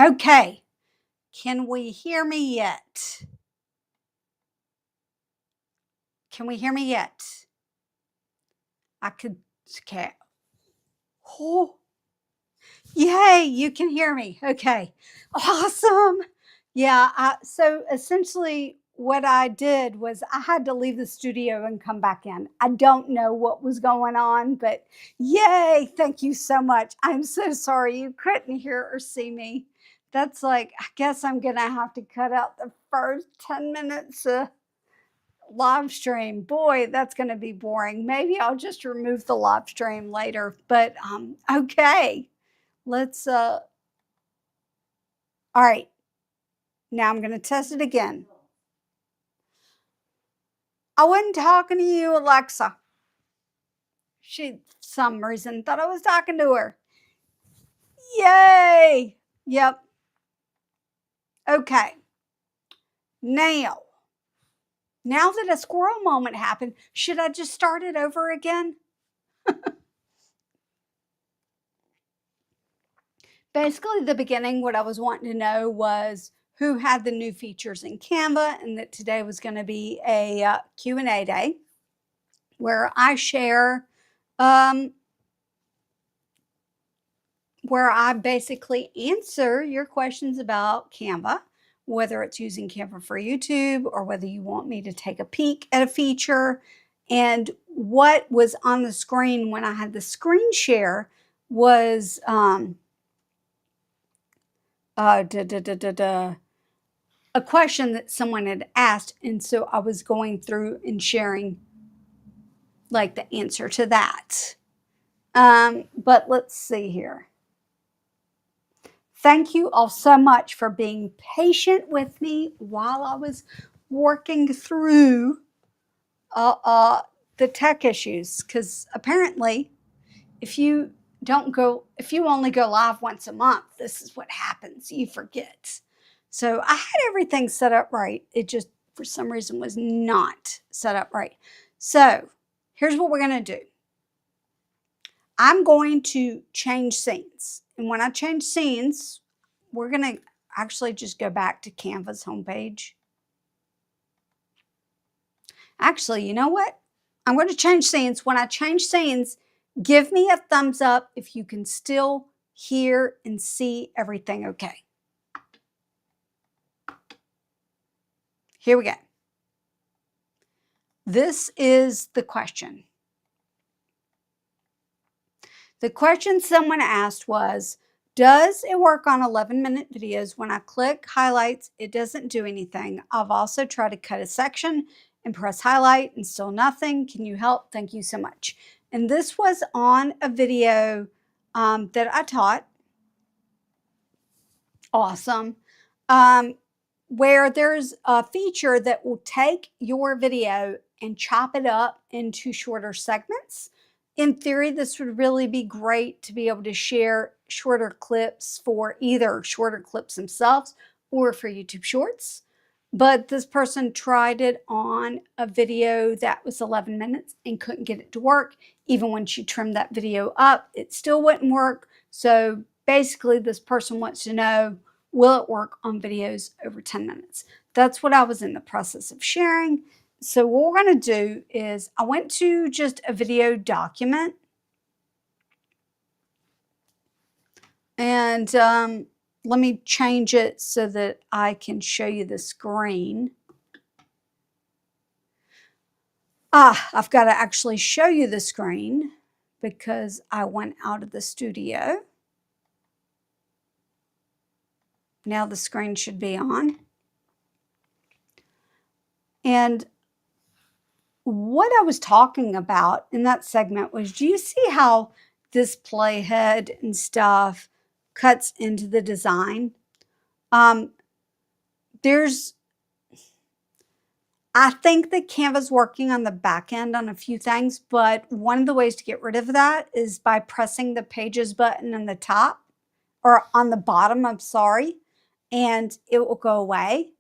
Okay. Can we hear me yet? Can we hear me yet? I could, okay. Oh, yay, you can hear me. Okay. Awesome. Yeah. So essentially, what I did was I had to leave the studio and come back in. I don't know what was going on, but yay. Thank you so much. I'm so sorry you couldn't hear or see me. That's like, I guess I'm going to have to cut out the first 10 minutes live stream. Boy, that's going to be boring. Maybe I'll just remove the live stream later. But okay. Let's all right. Now I'm going to test it again. I wasn't talking to you, Alexa. She, for some reason, thought I was talking to her. Yay! Yep. Okay. Now that a squirrel moment happened, should I just start it over again? Basically, the beginning, what I was wanting to know was who had the new features in Canva, and that today was going to be a Q&A day where I share, where I basically answer your questions about Canva, whether it's using Canva for YouTube or whether you want me to take a peek at a feature. And what was on the screen when I had the screen share was a question that someone had asked. And so I was going through and sharing like the answer to that. But let's see here. Thank you all so much for being patient with me while I was working through the tech issues. Because apparently, if you only go live once a month, this is what happens. You forget. So I had everything set up right. It just, for some reason, was not set up right. So here's what we're going to do. I'm going to change scenes. And when I change scenes, we're going to actually just go back to Canva's homepage. Actually, you know what? I'm going to change scenes. When I change scenes, give me a thumbs up if you can still hear and see everything okay. Here we go. This is the question. The question someone asked was, does it work on 11-minute videos? When I click highlights, it doesn't do anything. I've also tried to cut a section and press highlight and still nothing. Can you help? Thank you so much. And this was on a video that I taught. Awesome. Where there's a feature that will take your video and chop it up into shorter segments. In theory, this would really be great to be able to share shorter clips for either shorter clips themselves or for YouTube Shorts. But this person tried it on a video that was 11 minutes and couldn't get it to work. Even when she trimmed that video up, it still wouldn't work. So basically, this person wants to know, will it work on videos over 10 minutes? That's what I was in the process of sharing. So what we're going to do is I went to just a video document. And let me change it so that I can show you the screen. I've got to actually show you the screen because I went out of the studio. Now the screen should be on. And what I was talking about in that segment was, do you see how this playhead and stuff cuts into the design? I think that Canva's working on the back end on a few things, but one of the ways to get rid of that is by pressing the Pages button on the top, or on the bottom, I'm sorry, and it will go away.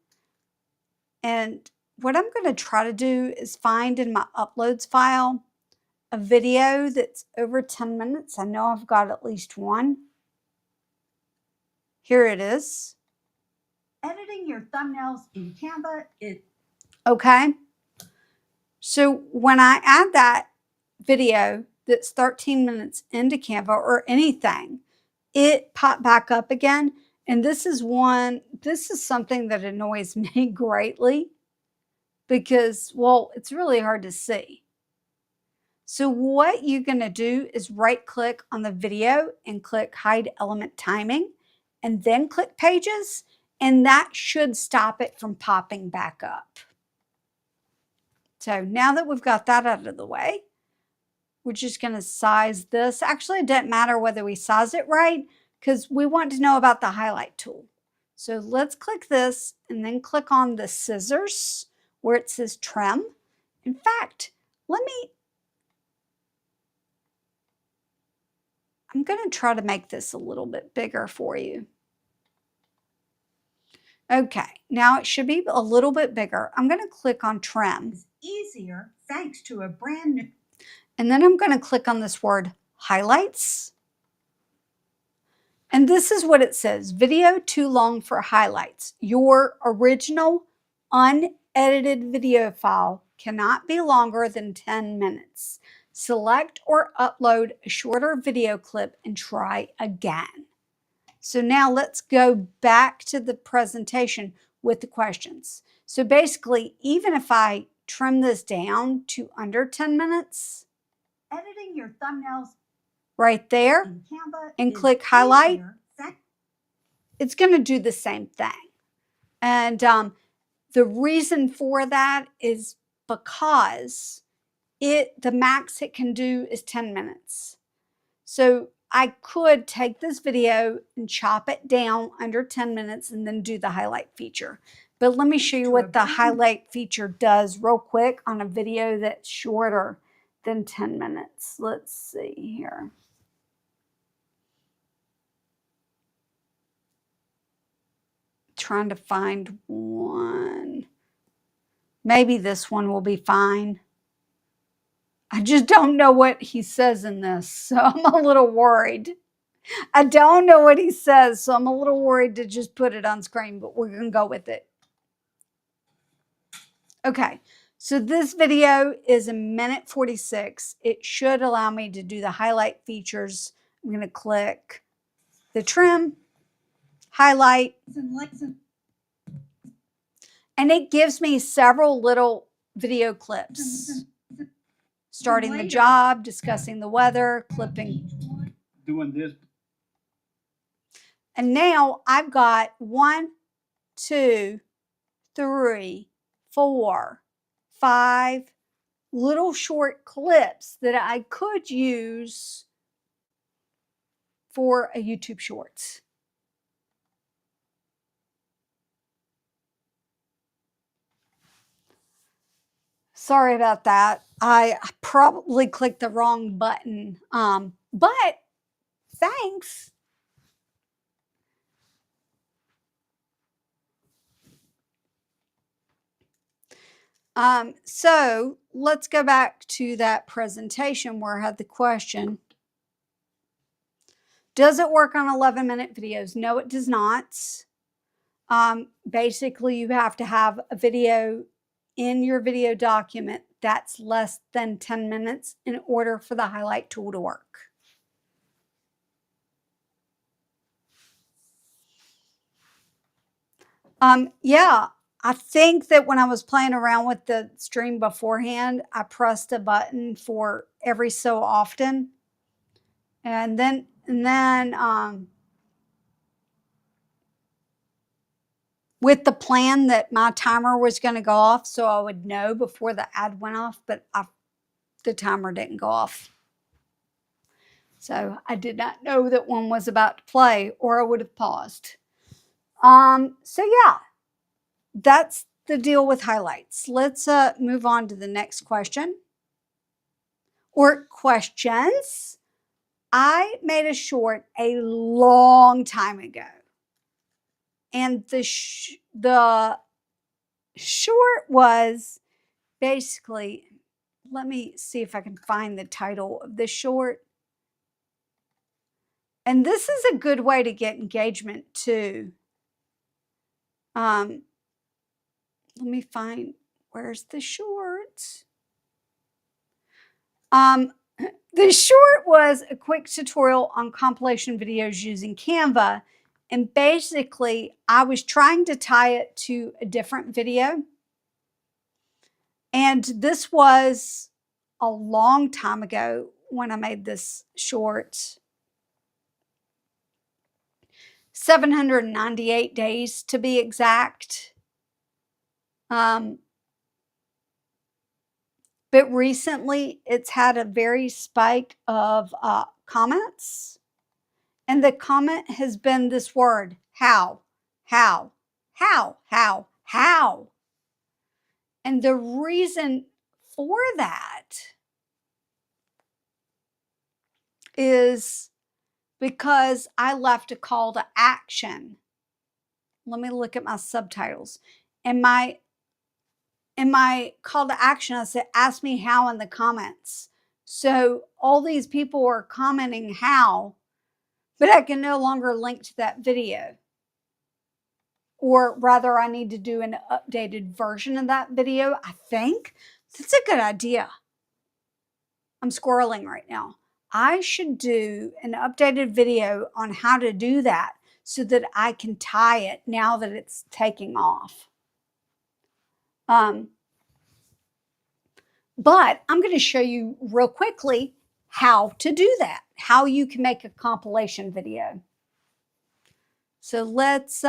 And what I'm going to try to do is find in my uploads file a video that's over 10 minutes. I know I've got at least one. Here it is. Editing your thumbnails in Canva is okay. So when I add that video that's 13 minutes into Canva or anything, it popped back up again. And this is something that annoys me greatly because, well, it's really hard to see. So what you're going to do is right click on the video and click hide element timing and then click pages, and that should stop it from popping back up. So now that we've got that out of the way, we're just going to size this. Actually, it doesn't matter whether we size it right because we want to know about the highlight tool. So let's click this and then click on the scissors where it says trim. In fact, I'm going to try to make this a little bit bigger for you. Okay, now it should be a little bit bigger. I'm going to click on trim. It's easier thanks to a brand new. And then I'm going to click on this word highlights. And this is what it says, video too long for highlights. Your original unedited video file cannot be longer than 10 minutes. Select or upload a shorter video clip and try again. So now let's go back to the presentation with the questions. So basically, even if I trim this down to under 10 minutes, Editing your thumbnails right there, in Canva and click highlight, easier. it's going to do the same thing. And the reason for that is because the max it can do is 10 minutes. So I could take this video and chop it down under 10 minutes and then do the highlight feature. But let me show you what the highlight feature does real quick on a video that's shorter than 10 minutes. Let's see here. Trying to find one. Maybe this one will be fine. I just don't know what he says in this, so I'm a little worried. I don't know what he says, so I'm a little worried to just put it on screen, but we're going to go with it. Okay, so this video is a minute 46. It should allow me to do the highlight features. I'm going to click the trim, highlight, and it gives me several little video clips. Starting the job, discussing the weather, clipping. Doing this. And now I've got 1, 2, 3, 4, 5 little short clips that I could use for a YouTube Shorts. Sorry about that. I probably clicked the wrong button, but thanks. So let's go back to that presentation where I had the question. Does it work on 11-minute videos? No, it does not. Basically, you have to have a video in your video document that's less than 10 minutes in order for the highlight tool to work. Yeah, I think that when I was playing around with the stream beforehand, I pressed a button for every so often. And then with the plan that my timer was going to go off so I would know before the ad went off, but the timer didn't go off. So I did not know that one was about to play or I would have paused. So yeah, that's the deal with highlights. Let's move on to the next question or questions. I made a short a long time ago. And the short was basically, let me see if I can find the title of the short. And this is a good way to get engagement too. Let me find, where's the short? The short was a quick tutorial on compilation videos using Canva. And basically, I was trying to tie it to a different video. And this was a long time ago when I made this short. 798 days to be exact. But recently, it's had a very spike of comments. And the comment has been this word, how, how, how, how, how. And the reason for that is because I left a call to action. Let me look at my subtitles. In my call to action, I said, ask me how in the comments. So all these people are commenting how, but I can no longer link to that video. Or rather, I need to do an updated version of that video, I think. That's a good idea. I'm squirreling right now. I should do an updated video on how to do that so that I can tie it now that it's taking off. But I'm going to show you real quickly how to do that, how you can make a compilation video. So let's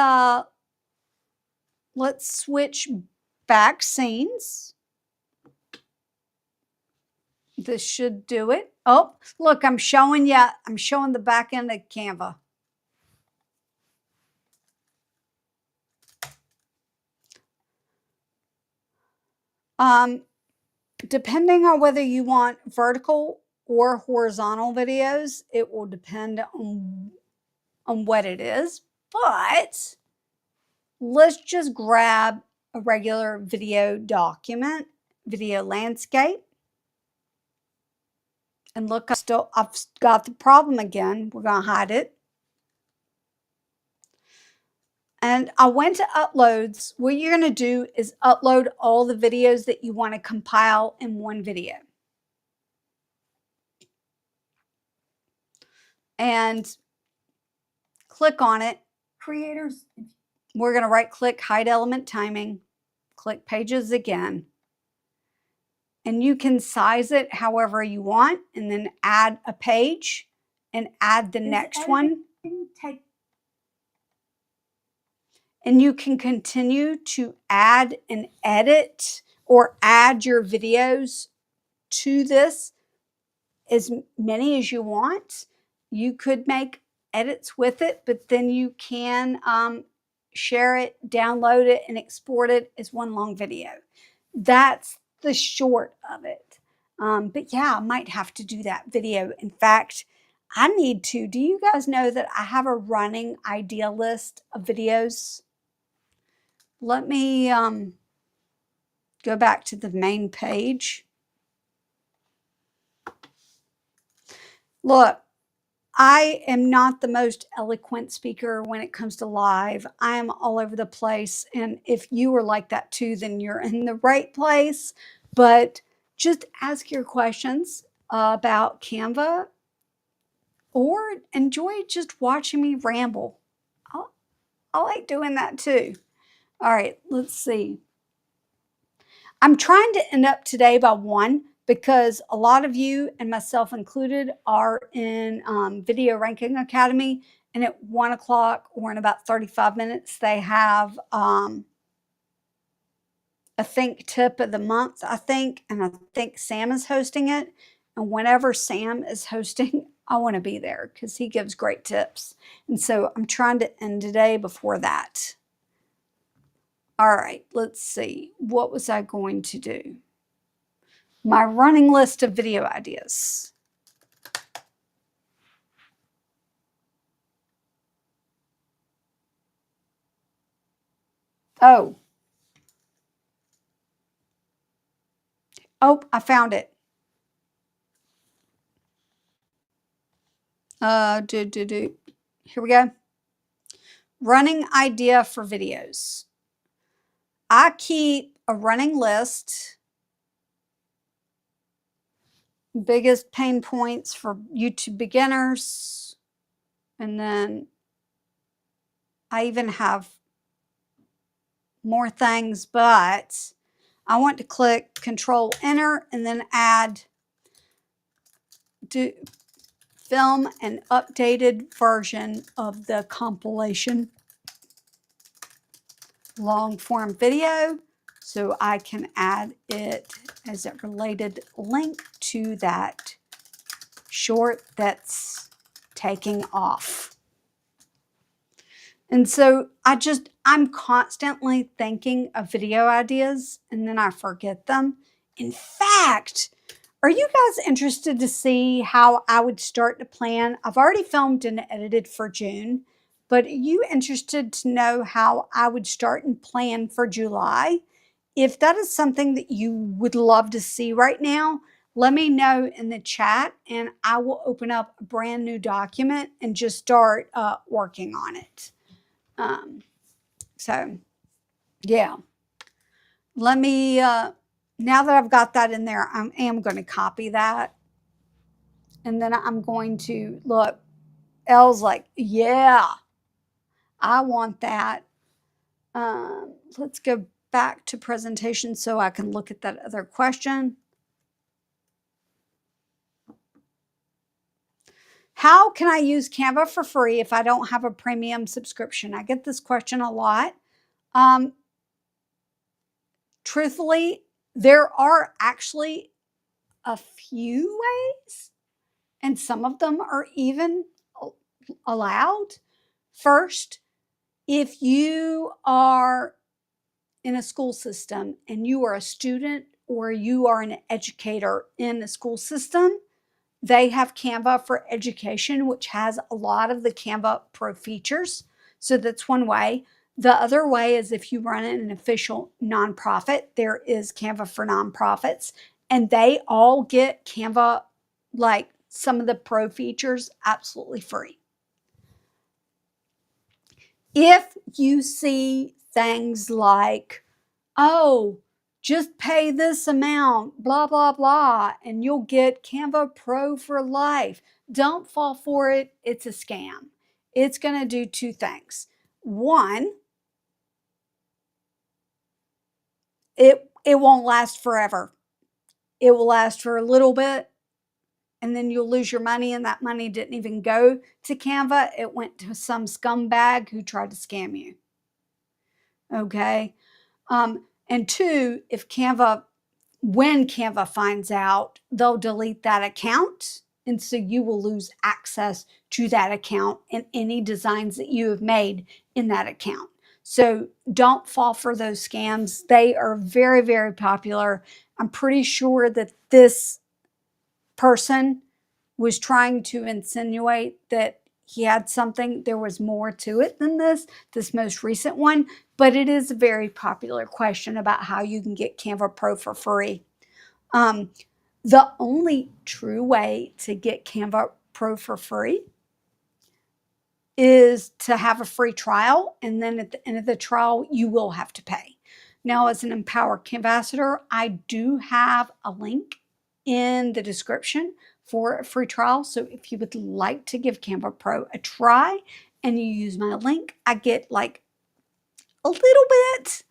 switch back scenes. This should do it. Oh, look, I'm showing the back end of Canva. Depending on whether you want vertical or horizontal videos, it will depend on what it is. But let's just grab a regular video document, video landscape. And look, I've got the problem again. We're going to hide it. And I went to uploads. What you're going to do is upload all the videos that you want to compile in one video. And click on it. Creators. We're going to right click, hide element timing, click pages again. And you can size it however you want and then add a page and add the next one. And you can continue to add and edit or add your videos to this as many as you want. You could make edits with it, but then you can share it, download it, and export it as one long video. That's the short of it. But yeah, I might have to do that video. In fact, I need to. Do you guys know that I have a running idea list of videos? Let me go back to the main page. Look, I am not the most eloquent speaker when it comes to live. I am all over the place. And if you are like that too, then you're in the right place. But just ask your questions about Canva or enjoy just watching me ramble. I like doing that too. All right, let's see. I'm trying to end up today by 1 because a lot of you, and myself included, are in Video Ranking Academy. And at 1 o'clock or in about 35 minutes, they have a Think Tip of the Month, I think. And I think Sam is hosting it. And whenever Sam is hosting, I want to be there because he gives great tips. And so I'm trying to end today before that. All right, let's see. What was I going to do? My running list of video ideas. Oh, I found it. Here we go. Running idea for videos. I keep a running list. Biggest pain points for YouTube beginners. And then I even have more things, but I want to click Control Enter and then add film an updated version of the compilation long form video, so I can add it as a related link to that short that's taking off. And so I'm constantly thinking of video ideas and then I forget them. In fact, are you guys interested to see how I would start to plan? I've already filmed and edited for June, but are you interested to know how I would start and plan for July? If that is something that you would love to see right now, let me know in the chat and I will open up a brand new document and just start working on it. So yeah, let me, now that I've got that in there, I am going to copy that. And then I'm going to look, Elle's like, yeah, I want that. Let's go back to presentation so I can look at that other question. How can I use Canva for free if I don't have a premium subscription? I get this question a lot. Truthfully, there are actually a few ways, and some of them are even allowed. First, if you are in a school system and you are a student or you are an educator in a school system, they have Canva for Education, which has a lot of the Canva Pro features. So that's one way. The other way is if you run an official nonprofit, there is Canva for Nonprofits, and they all get Canva, like some of the pro features, absolutely free. If you see things like, oh, just pay this amount, blah, blah, blah, and you'll get Canva Pro for life, don't fall for it. It's a scam. It's going to do two things. One, it won't last forever. It will last for a little bit, and then you'll lose your money, and that money didn't even go to Canva. It went to some scumbag who tried to scam you. Okay? And two, when Canva finds out, they'll delete that account. And so you will lose access to that account and any designs that you have made in that account. So don't fall for those scams. They are very, very popular. I'm pretty sure that this person was trying to insinuate that he had something. There was more to it than this most recent one, but it is a very popular question about how you can get Canva Pro for free. The only true way to get Canva Pro for free is to have a free trial, and then at the end of the trial, you will have to pay. Now, as an Empower Canvassador, I do have a link in the description for a free trial. So if you would like to give Canva Pro a try and you use my link, I get like a little bit,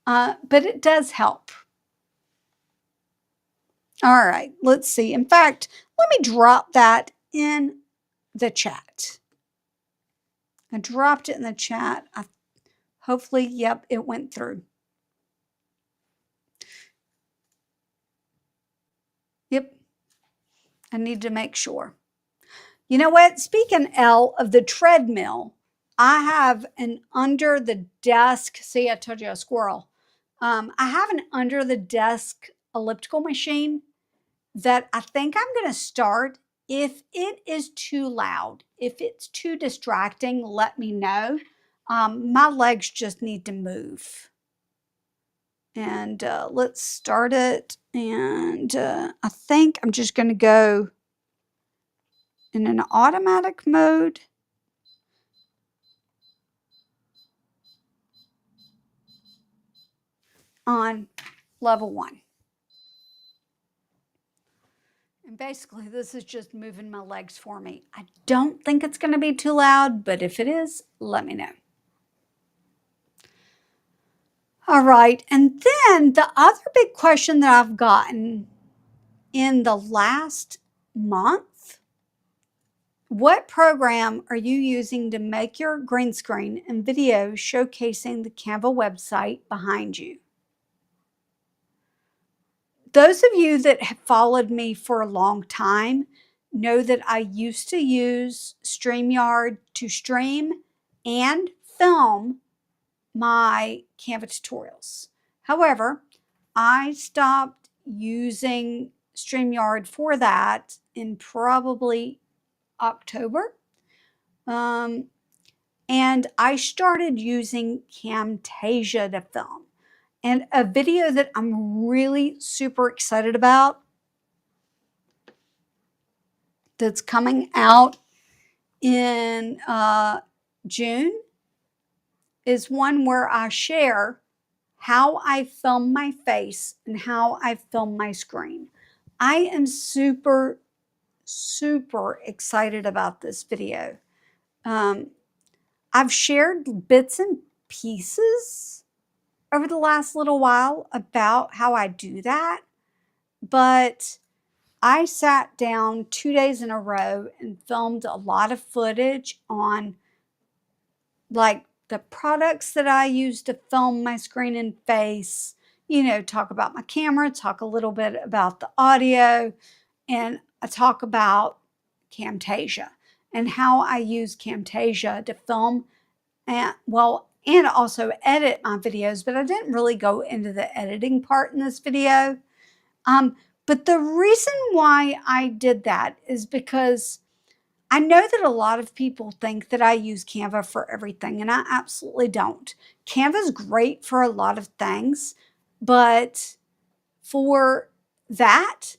but it does help. All right, let's see. In fact, let me drop that in the chat. I dropped it in the chat. Hopefully, yep, it went through. Yep, I need to make sure. You know what? Speaking, Elle, of the treadmill, I have an under the desk. See, I told you a squirrel. I have an under the desk elliptical machine that I think I'm going to start. If it is too loud, if it's too distracting, let me know. My legs just need to move. And let's start it. And I think I'm just going to go in an automatic mode. On level 1. And basically, this is just moving my legs for me. I don't think it's going to be too loud, but if it is, let me know. All right, and then the other big question that I've gotten in the last month: what program are you using to make your green screen and video showcasing the Canva website behind you? Those of you that have followed me for a long time know that I used to use StreamYard to stream and film my Canva tutorials. However, I stopped using StreamYard for that in probably October. And I started using Camtasia to film. And a video that I'm really super excited about that's coming out in June is one where I share how I film my face and how I film my screen. I am super, super excited about this video. I've shared bits and pieces over the last little while about how I do that, but I sat down 2 days in a row and filmed a lot of footage on like the products that I use to film my screen and face, talk about my camera, talk a little bit about the audio, and I talk about Camtasia and how I use Camtasia to film and also edit my videos, but I didn't really go into the editing part in this video. But the reason why I did that is because I know that a lot of people think that I use Canva for everything, and I absolutely don't. Canva is great for a lot of things, but for that,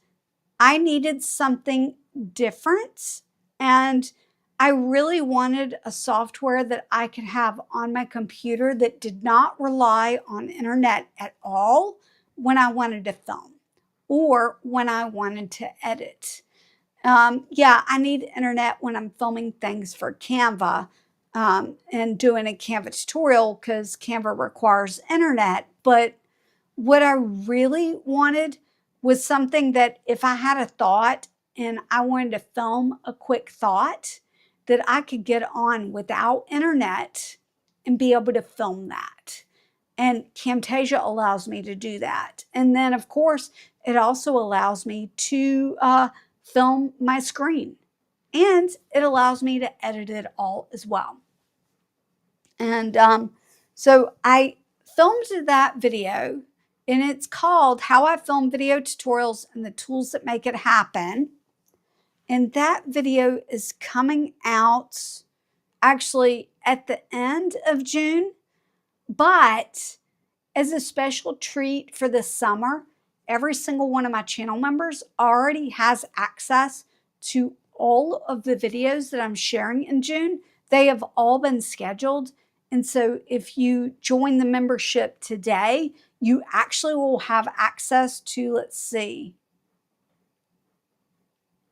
I needed something different, and I really wanted a software that I could have on my computer that did not rely on internet at all when I wanted to film or when I wanted to edit. Yeah, I need internet when I'm filming things for Canva and doing a Canva tutorial because Canva requires internet. But what I really wanted was something that if I had a thought and I wanted to film a quick thought, that I could get on without internet and be able to film that. And Camtasia allows me to do that. And then, of course, it also allows me to film my screen. And it allows me to edit it all as well. And so I filmed that video, and it's called How I Film Video Tutorials and the Tools That Make It Happen. And that video is coming out actually at the end of June, but as a special treat for this summer, every single one of my channel members already has access to all of the videos that I'm sharing in June. They have all been scheduled. And so if you join the membership today, you actually will have access to, let's see,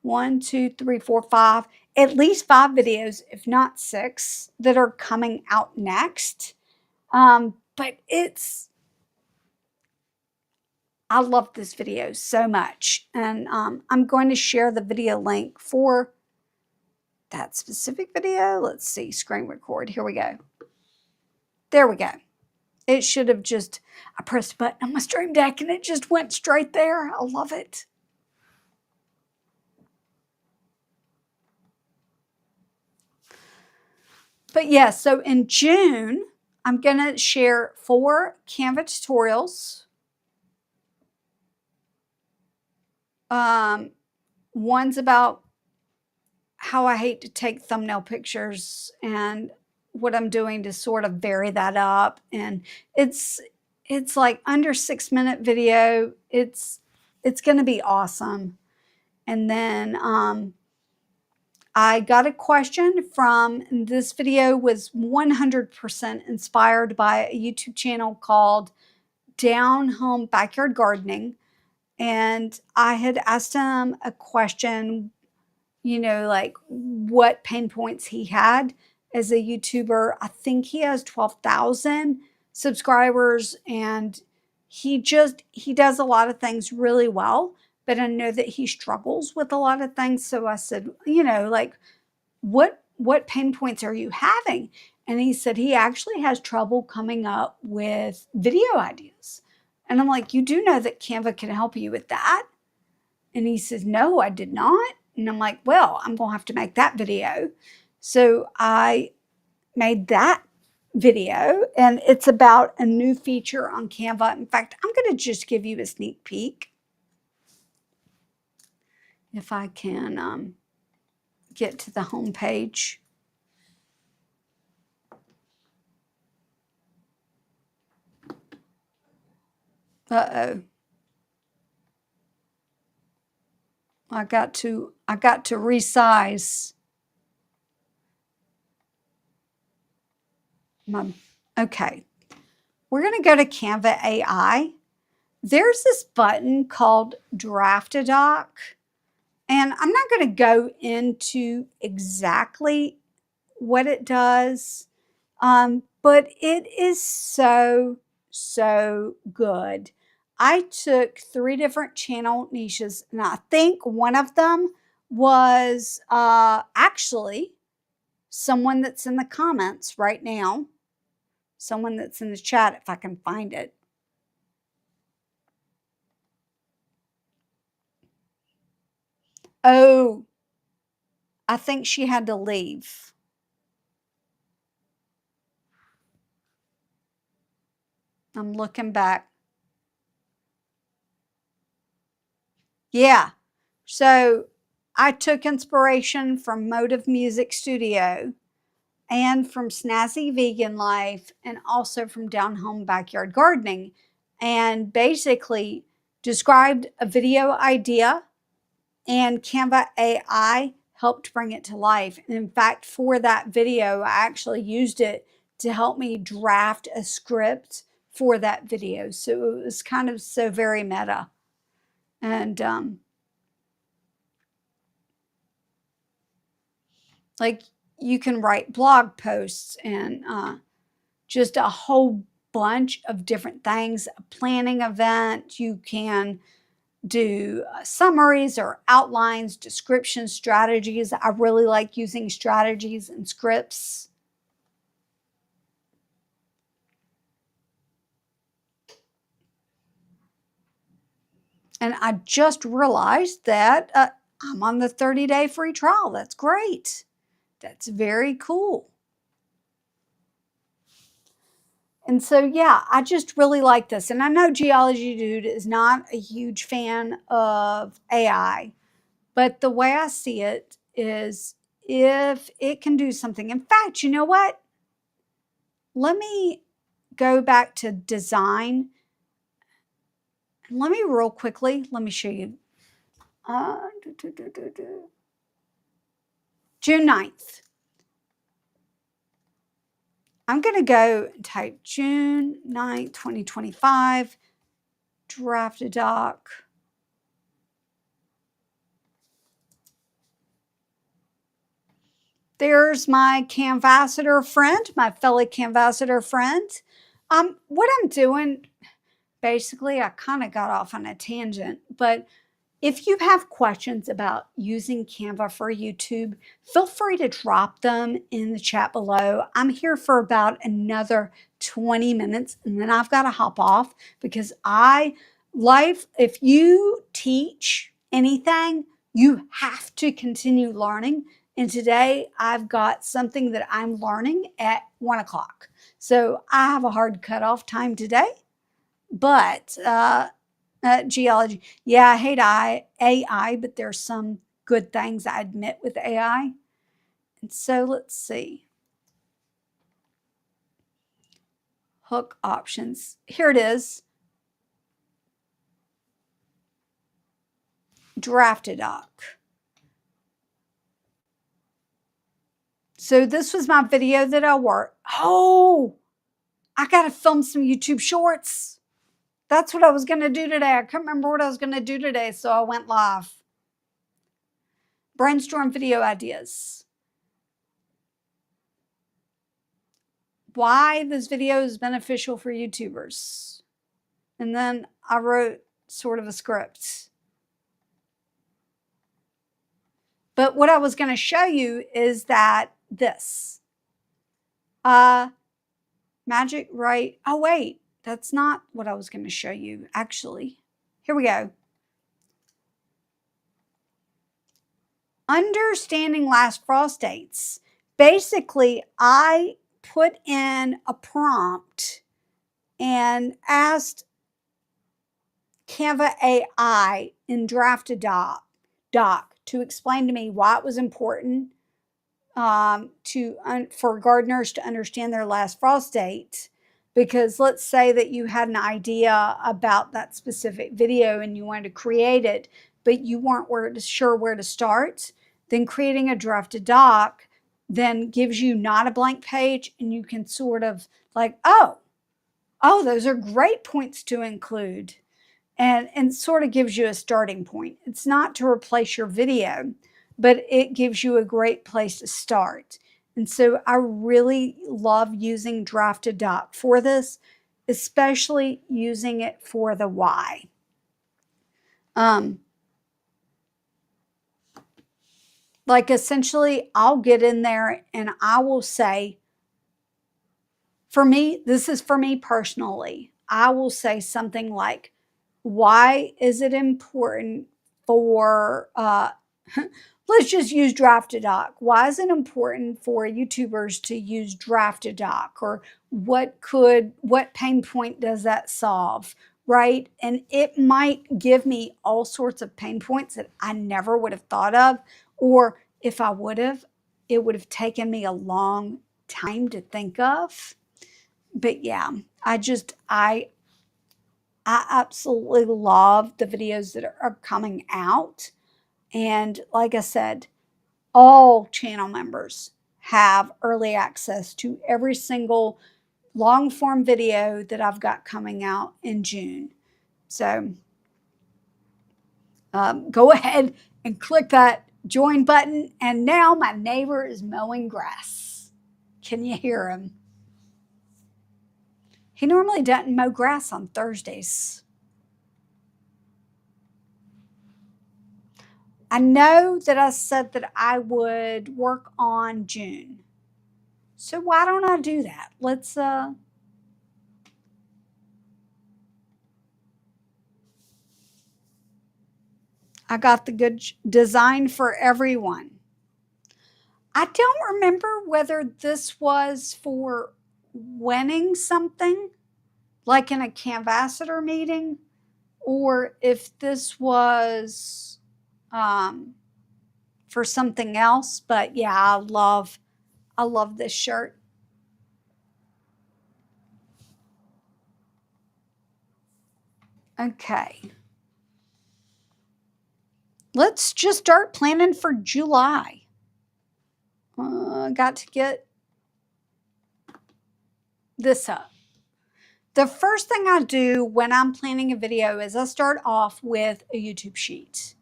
1, 2, 3, 4, 5, at least 5 videos, if not 6, that are coming out next. But I love this video so much. And I'm going to share the video link for that specific video. Let's see, screen record. Here we go. There we go. It should have just, I pressed a button on my Stream Deck and it just went straight there. I love it. But yeah, so in June, I'm going to share 4 Canva tutorials. One's about how I hate to take thumbnail pictures and what I'm doing to sort of vary that up. And it's like under 6-minute video. It's going to be awesome. And then I got a question from, this video was 100% inspired by a YouTube channel called Down Home Backyard Gardening. And I had asked him a question, like what pain points he had as a YouTuber. I think he has 12,000 subscribers, and he does a lot of things really well, but I know that he struggles with a lot of things. So I said, like, what pain points are you having? And he said he actually has trouble coming up with video ideas. And I'm like, you do know that Canva can help you with that? And he says, no, I did not. And I'm like, well, I'm going to have to make that video. So I made that video, and it's about a new feature on Canva. In fact, I'm going to just give you a sneak peek. If I can get to the home page. Uh-oh. I got to resize my, okay. We're going to go to Canva AI. There's this button called Draft a Doc, and I'm not going to go into exactly what it does, but it is so good. I took 3 different channel niches, and I think one of them was actually someone that's in the comments right now, someone that's in the chat, if I can find it. Oh, I think she had to leave. I'm looking back. Yeah. So I took inspiration from Motive Music Studio and from Snazzy Vegan Life, and also from Down Home Backyard Gardening, and basically described a video idea, and Canva AI helped bring it to life. And in fact, for that video, I actually used it to help me draft a script for that video. So it was kind of so very meta. And like, you can write blog posts and just a whole bunch of different things, a planning event. You can do summaries or outlines, descriptions, strategies. I really like using strategies and scripts. And I just realized that I'm on the 30-day free trial. That's great. That's very cool. And so, yeah, I just really like this. And I know Geology Dude is not a huge fan of AI, but the way I see it is, if it can do something. In fact, you know what? Let me go back to design. And let me real quickly, let me show you. June 9th. I'm going to go and type June 9th, 2025, draft a doc. There's my Canvassador friend, my fellow Canvassador friend. What I'm doing, basically, I kind of got off on a tangent, but if you have questions about using Canva for YouTube, feel free to drop them in the chat below. I'm here for about another 20 minutes, and then I've got to hop off, because if you teach anything, you have to continue learning. And today I've got something that I'm learning at 1 o'clock. So I have a hard cutoff time today, but geology. Yeah, I hate AI, but there's some good things, I admit, with AI. And so let's see. Hook options. Here it is. Draft a doc. So this was my video that I worked. Oh, I got to film some YouTube shorts. That's what I was going to do today. I couldn't remember what I was going to do today, so I went live. Brainstorm video ideas. Why this video is beneficial for YouTubers. And then I wrote sort of a script. But what I was going to show you is that this. Magic, right? Oh, wait. That's not what I was going to show you, actually. Here we go. Understanding last frost dates. Basically, I put in a prompt and asked Canva AI in Drafted Doc to explain to me why it was important for gardeners to understand their last frost date. Because let's say that you had an idea about that specific video and you wanted to create it, but you weren't sure where to start, then creating a drafted doc then gives you not a blank page, and you can sort of like, oh, those are great points to include. And sort of gives you a starting point. It's not to replace your video, but it gives you a great place to start. And so I really love using Drafted Doc for this, especially using it for the why. Like essentially, I'll get in there and I will say, for me, this is for me personally, I will say something like, why is it important for, let's just use Drafted Doc. Why is it important for YouTubers to use Drafted Doc? Or what pain point does that solve? Right? And it might give me all sorts of pain points that I never would have thought of. Or if I would have, it would have taken me a long time to think of. But yeah, I absolutely love the videos that are coming out. And like I said, all channel members have early access to every single long form video that I've got coming out in June. So go ahead and click that join button. And now my neighbor is mowing grass. Can you hear him? He normally doesn't mow grass on Thursdays. I know that I said that I would work on June. So why don't I do that? Let's I got the good design for everyone. I don't remember whether this was for winning something, like in a Canvassador meeting, or if this was for something else. But yeah, I love this shirt. Okay. Let's just start planning for July. Got to get this up. The first thing I do when I'm planning a video is I start off with a YouTube sheet.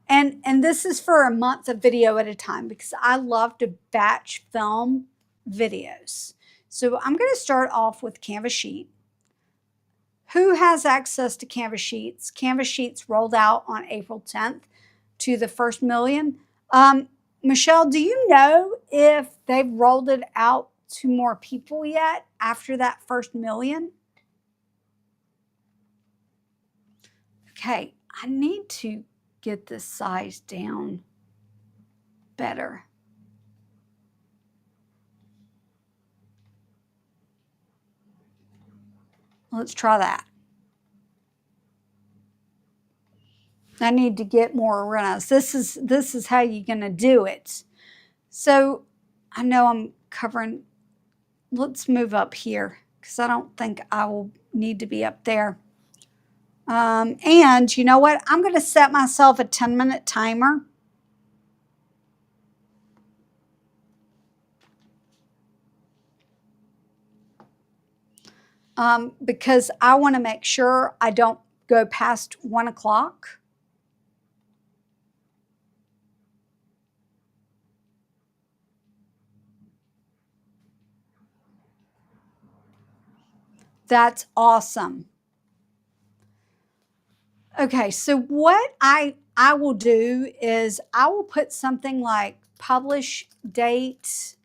And this is for a month of video at a time because I love to batch film videos. So I'm going to start off with Canva sheet. Who has access to Canva sheets? Canva sheets rolled out on April 10th to the first million. Michelle, do you know if they've rolled it out to more people yet after that first million? Okay, I need to get this size down better. Let's try that. I need to get more awareness. This is how you're going to do it. So I know I'm covering. Let's move up here because I don't think I will need to be up there. And you know what? I'm going to set myself a 10-minute timer. because I want to make sure I don't go past 1 o'clock. That's awesome. Okay, so what I will do is I will put something like publish date,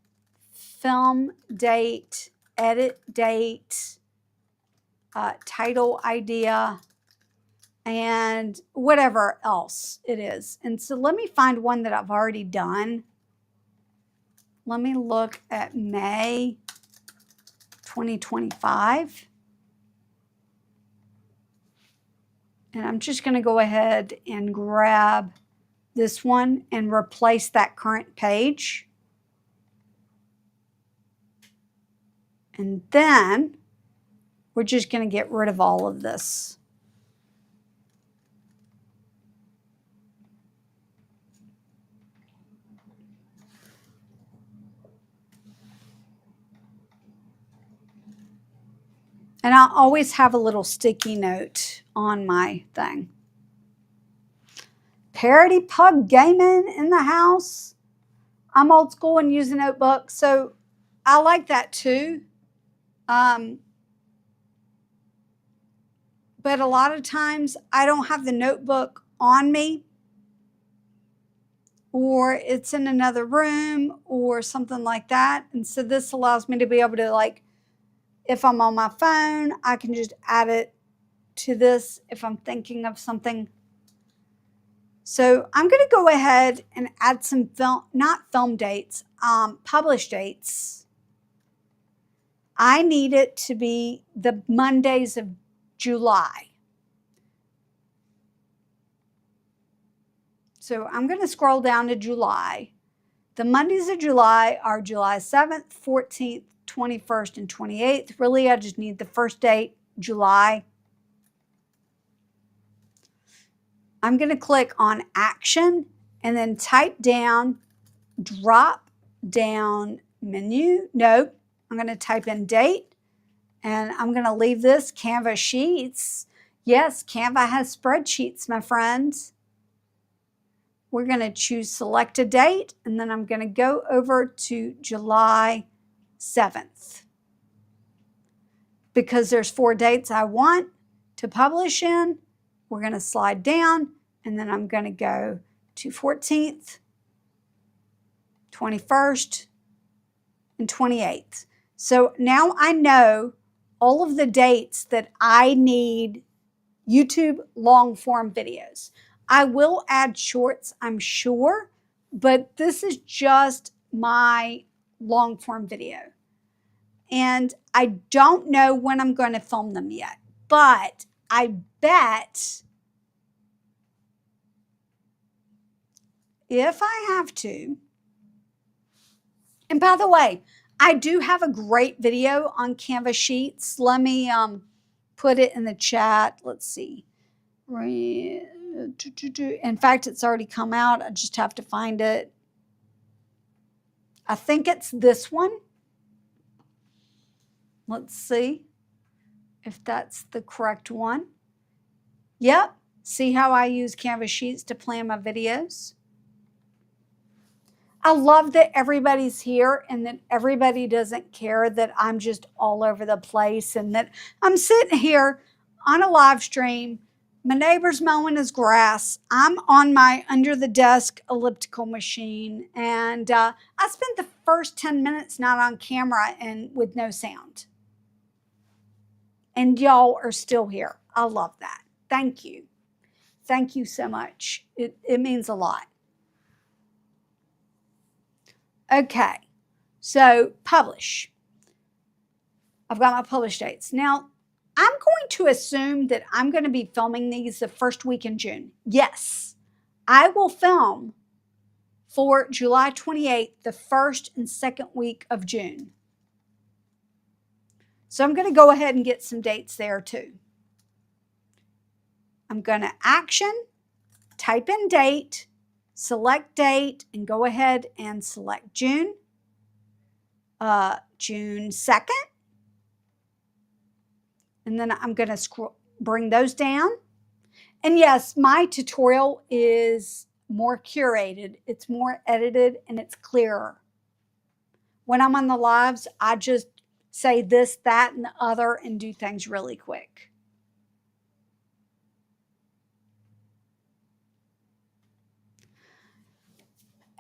film date, edit date, title idea, and whatever else it is. And so let me find one that I've already done. Let me look at May 2025. And I'm just going to go ahead and grab this one and replace that current page. And then we're just going to get rid of all of this. And I'll always have a little sticky note on my thing. Parody Pug Gaming in the house. I'm old school and use a notebook, so I like that too. But a lot of times I don't have the notebook on me, or it's in another room or something like that. And so this allows me to be able to, like, if I'm on my phone, I can just add it to this if I'm thinking of something. So I'm going to go ahead and add some film, not film dates, publish dates. I need it to be the Mondays of July. So I'm going to scroll down to July. The Mondays of July are July 7th, 14th, 21st, and 28th. Really, I just need the first date, July. I'm going to click on Action and then type down drop down menu. No, I'm going to type in date, and I'm going to leave this Canva Sheets. Yes, Canva has spreadsheets, my friends. We're going to choose select a date, and then I'm going to go over to July 7th. Because there's 4 dates I want to publish in, we're going to slide down, and then I'm going to go to 14th, 21st, and 28th. So now I know all of the dates that I need YouTube long form videos. I will add shorts, I'm sure, but this is just my long form video. And I don't know when I'm going to film them yet, but I bet if I have to, and by the way, I do have a great video on Canva Sheets. Let me put it in the chat. Let's see. In fact, it's already come out. I just have to find it. I think it's this one. Let's see if that's the correct one. Yep. See how I use Canva Sheets to plan my videos? I love that everybody's here and that everybody doesn't care that I'm just all over the place and that I'm sitting here on a live stream. My neighbor's mowing his grass. I'm on my under the desk elliptical machine, and I spent the first 10 minutes not on camera and with no sound. And y'all are still here. I love that. Thank you. Thank you so much. It means a lot. Okay, so publish. I've got my publish dates. Now, I'm going to assume that I'm going to be filming these the first week in June. Yes, I will film for July 28th, the first and second week of June. So I'm going to go ahead and get some dates there too. I'm going to action, type in date, select date, and go ahead and select June. June 2nd. And then I'm going to bring those down. And yes, my tutorial is more curated. It's more edited and it's clearer. When I'm on the lives, I just say this, that, and the other and do things really quick.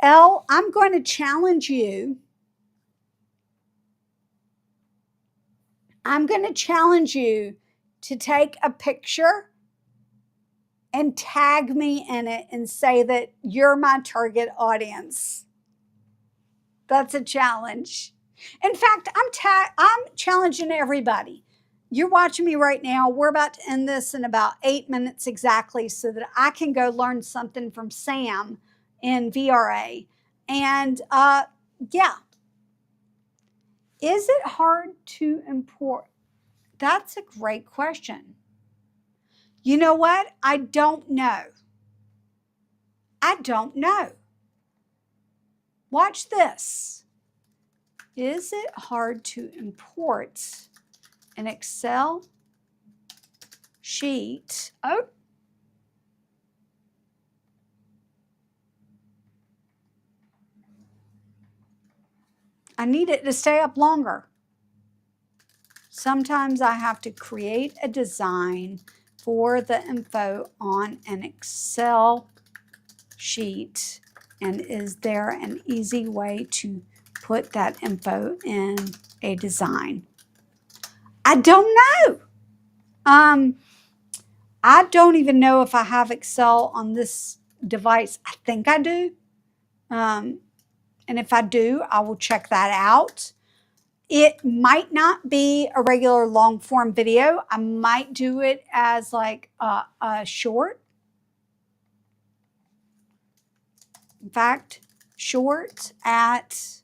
Elle, I'm going to challenge you. I'm going to challenge you to take a picture and tag me in it and say that you're my target audience. That's a challenge. In fact, I'm challenging everybody. You're watching me right now. We're about to end this in about 8 minutes exactly so that I can go learn something from Sam in VRA. And yeah, is it hard to import? That's a great question. You know what? I don't know. I don't know. Watch this. Is it hard to import an Excel sheet? Oh. I need it to stay up longer. Sometimes I have to create a design for the info on an Excel sheet. And is there an easy way to put that info in a design? I don't know. I don't even know if I have Excel on this device. I think I do. And if I do, I will check that out. It might not be a regular long form video. I might do it as like a short. In fact, short at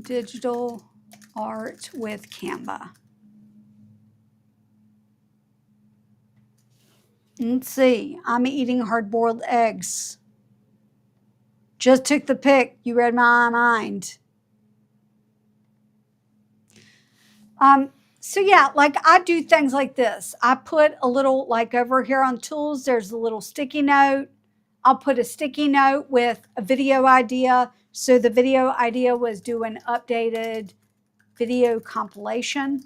digital art with Canva. Let's see. I'm eating hard-boiled eggs. Just took the pic. You read my mind. So yeah, like I do things like this. I put a little, like over here on tools, there's a little sticky note. I'll put a sticky note with a video idea. So the video idea was do an updated video compilation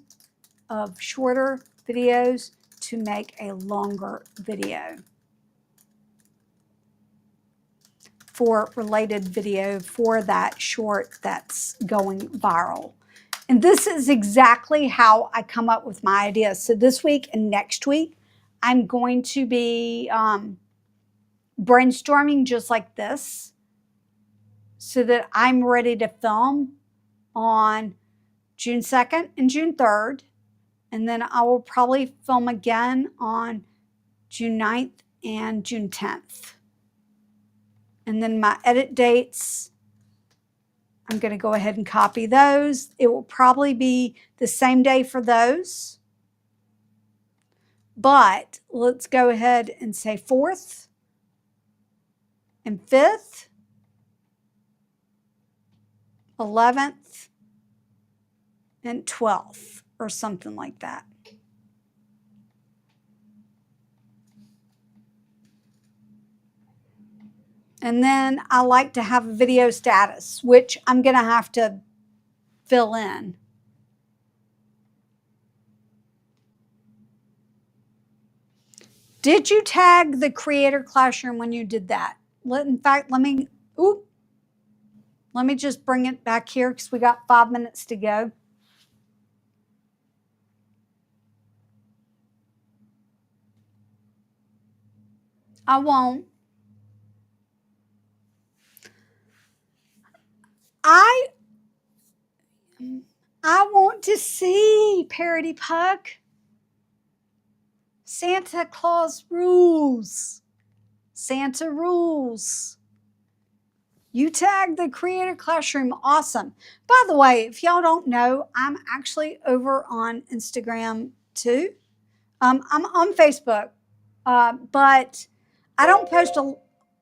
of shorter videos to make a longer video for related video for that short that's going viral. And this is exactly how I come up with my ideas. So this week and next week, I'm going to be brainstorming just like this so that I'm ready to film on June 2nd and June 3rd. And then I will probably film again on June 9th and June 10th. And then my edit dates, I'm going to go ahead and copy those. It will probably be the same day for those. But let's go ahead and say 4th and 5th, 11th, and 12th, or something like that. And then I like to have a video status, which I'm going to have to fill in. Did you tag the Creator Classroom when you did that? In fact, let me just bring it back here because we got 5 minutes to go. I won't. I want to see Parody Puck. Santa Claus rules. Santa rules. You tagged the Creator Classroom. Awesome. By the way, if y'all don't know, I'm actually over on Instagram too. I'm on Facebook, but I don't post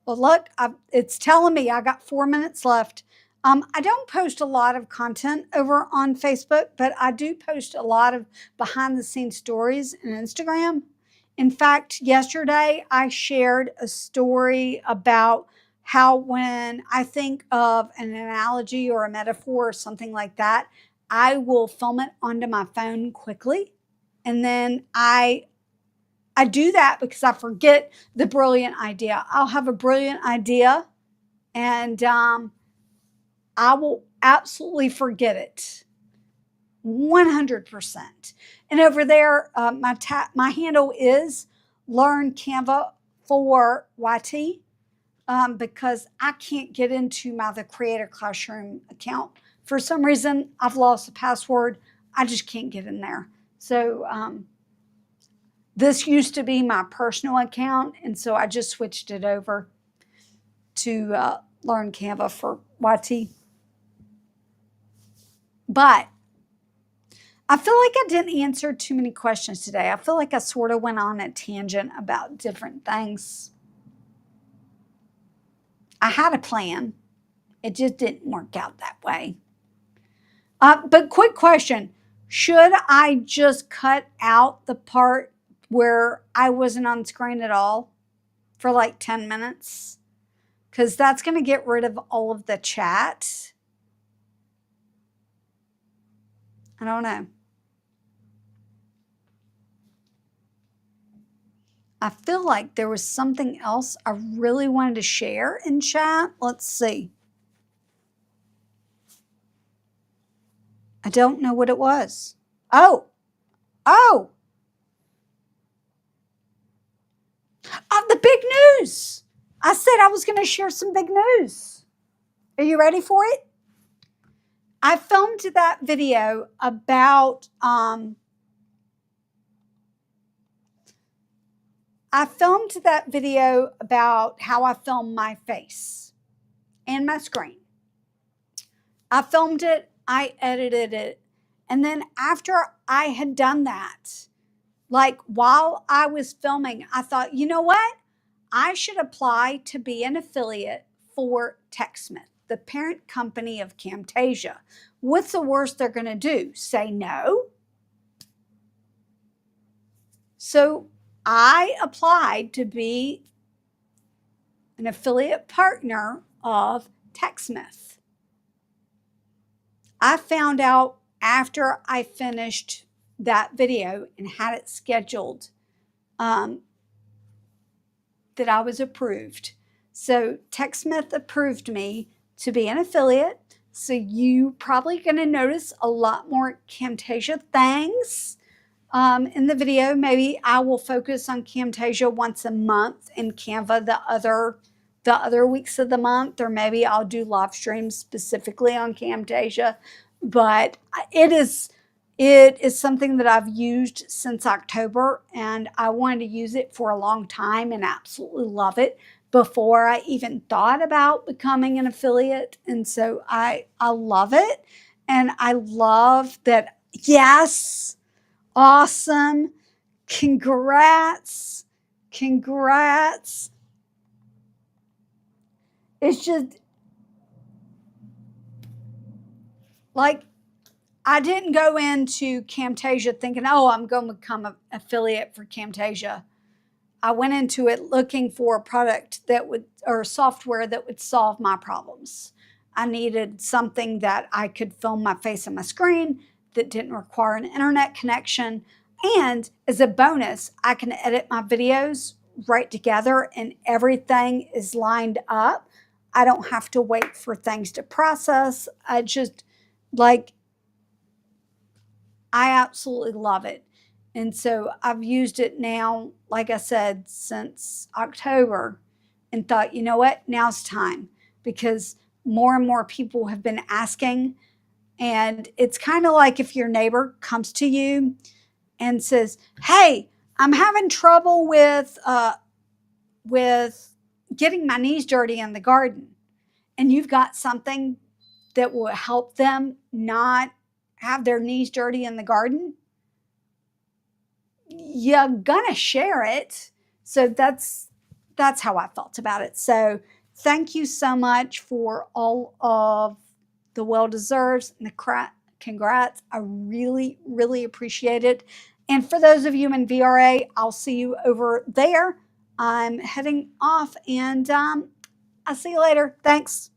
Well, look, it's telling me I got 4 minutes left. I don't post a lot of content over on Facebook, but I do post a lot of behind the scenes stories on Instagram. In fact, yesterday I shared a story about how when I think of an analogy or a metaphor or something like that, I will film it onto my phone quickly. And then I do that because I forget the brilliant idea. I'll have a brilliant idea and I will absolutely forget it 100%. And over there, my handle is Learn Canva for YT because I can't get into the Creator Classroom account. For some reason, I've lost the password. I just can't get in there. So this used to be my personal account, and so I just switched it over to Learn Canva for YT. But I feel like I didn't answer too many questions today. I feel like I sort of went on a tangent about different things. I had a plan. It just didn't work out that way. But quick question. Should I just cut out the part where I wasn't on screen at all for like 10 minutes? Because that's going to get rid of all of the chat. I don't know. I feel like there was something else I really wanted to share in chat. Let's see. I don't know what it was. Oh, the big news. I said I was going to share some big news. Are you ready for it? I filmed that video about how I film my face and my screen. I filmed it, I edited it, and then after I had done that, like while I was filming, I thought, you know what? I should apply to be an affiliate for TechSmith, the parent company of Camtasia. What's the worst they're going to do? Say no? So I applied to be an affiliate partner of TechSmith. I found out after I finished that video and had it scheduled that I was approved. So TechSmith approved me to be an affiliate. So you probably going to notice a lot more Camtasia things in the video. Maybe I will focus on Camtasia once a month and Canva the other weeks of the month, or maybe I'll do live streams specifically on Camtasia. But it is something that I've used since October, and I wanted to use it for a long time and absolutely love it before I even thought about becoming an affiliate. And so I love it, and I love that. Yes, awesome, congrats. It's just like I didn't go into Camtasia thinking, oh, I'm going to become an affiliate for Camtasia. I went into it looking for a product or software that would solve my problems. I needed something that I could film my face on my screen that didn't require an internet connection. And as a bonus, I can edit my videos right together and everything is lined up. I don't have to wait for things to process. I absolutely love it. And so I've used it now, like I said, since October, and thought, you know what, now's time, because more and more people have been asking. And it's kind of like if your neighbor comes to you and says, hey, I'm having trouble with getting my knees dirty in the garden. And you've got something that will help them not have their knees dirty in the garden, you're gonna share it. So that's that's how I felt about it. So thank you so much for all of the well-deserves and the congrats. I really, really appreciate it. And for those of you in VRA, I'll see you over there. I'm heading off and I'll see you later. Thanks.